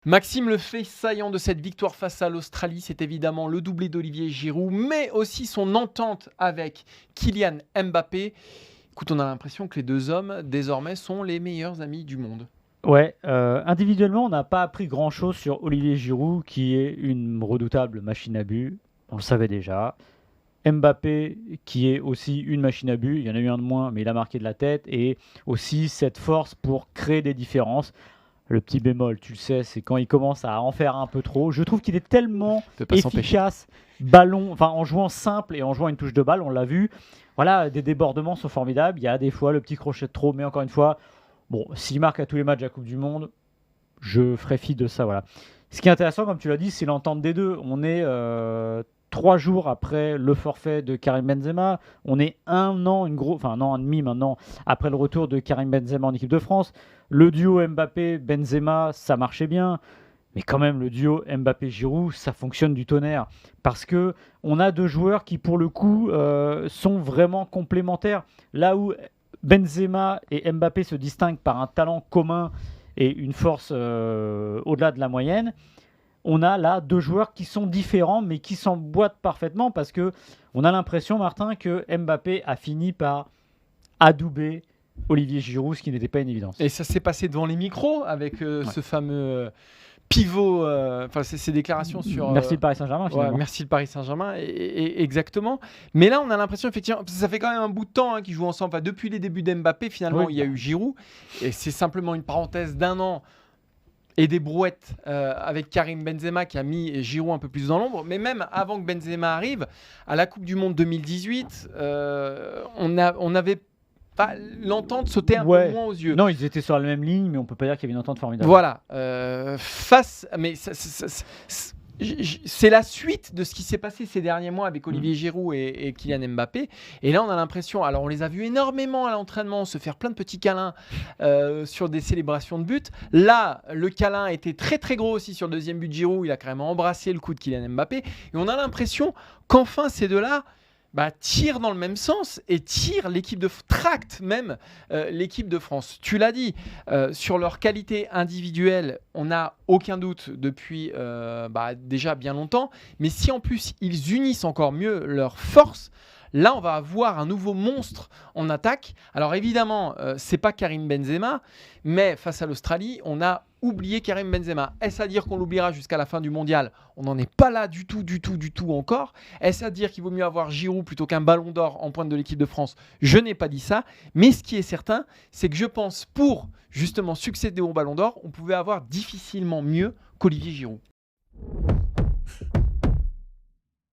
Maxime, le fait saillant de cette victoire face à l'Australie, c'est évidemment le doublé d'Olivier Giroud, mais aussi son entente avec Kylian Mbappé. Écoute, on a l'impression que les deux hommes, désormais, sont les meilleurs amis du monde. Ouais, individuellement, on n'a pas appris grand-chose sur Olivier Giroud, qui est une redoutable machine à but. On le savait déjà. Mbappé, qui est aussi une machine à but. Il y en a eu un de moins, mais il a marqué de la tête. Et aussi cette force pour créer des différences. Le petit bémol, tu le sais, c'est quand il commence à en faire un peu trop. Je trouve qu'il est tellement efficace, ballon, enfin en jouant simple et en jouant une touche de balle, on l'a vu. Voilà, des débordements sont formidables. Il y a des fois le petit crochet de trop, mais encore une fois, bon, s'il marque à tous les matchs de la Coupe du Monde, je ferai fi de ça. Voilà. Ce qui est intéressant, comme tu l'as dit, c'est l'entente des deux. On est 3 jours après le forfait de Karim Benzema. On est un an et demi maintenant après le retour de Karim Benzema en équipe de France. Le duo Mbappé-Benzema, ça marchait bien. Mais quand même, le duo Mbappé-Giroud, ça fonctionne du tonnerre. Parce qu'on a deux joueurs qui, pour le coup, sont vraiment complémentaires. Là où Benzema et Mbappé se distinguent par un talent commun et une force au-delà de la moyenne, on a là deux joueurs qui sont différents mais qui s'emboîtent parfaitement parce qu'on a l'impression, Martin, que Mbappé a fini par adouber Olivier Giroud, ce qui n'était pas une évidence. Et ça s'est passé devant les micros avec ce fameux pivot, ces déclarations sur... Merci le Paris Saint-Germain, finalement. Merci le Paris Saint-Germain, exactement. Mais là, on a l'impression, effectivement, ça fait quand même un bout de temps qu'ils jouent ensemble. Depuis les débuts d'Mbappé, finalement, il y a eu Giroud. Et c'est simplement une parenthèse d'un an et des brouettes avec Karim Benzema qui a mis Giroud un peu plus dans l'ombre. Mais même avant que Benzema arrive, à la Coupe du Monde 2018, on avait pas l'entente sautait un peu moins aux yeux. Non, ils étaient sur la même ligne, mais on peut pas dire qu'il y avait une entente formidable. Voilà. Mais c'est la suite de ce qui s'est passé ces derniers mois avec Olivier Giroud et Kylian Mbappé. Et là, on a l'impression... Alors, on les a vus énormément à l'entraînement se faire plein de petits câlins sur des célébrations de but. Là, le câlin était très, très gros aussi sur le deuxième but de Giroud. Il a carrément embrassé le cou de Kylian Mbappé. Et on a l'impression qu'enfin, ces deux-là tirent dans le même sens et tractent même l'équipe de France. Tu l'as dit, sur leur qualité individuelle, on n'a aucun doute depuis déjà bien longtemps. Mais si en plus ils unissent encore mieux leurs forces, là on va avoir un nouveau monstre en attaque. Alors évidemment, c'est pas Karim Benzema, mais face à l'Australie, on a oublié Karim Benzema. Est-ce à dire qu'on l'oubliera jusqu'à la fin du mondial ? On n'en est pas là du tout encore. Est-ce à dire qu'il vaut mieux avoir Giroud plutôt qu'un ballon d'or en pointe de l'équipe de France ? Je n'ai pas dit ça. Mais ce qui est certain, c'est que je pense pour justement succéder au ballon d'or, on pouvait avoir difficilement mieux qu'Olivier Giroud.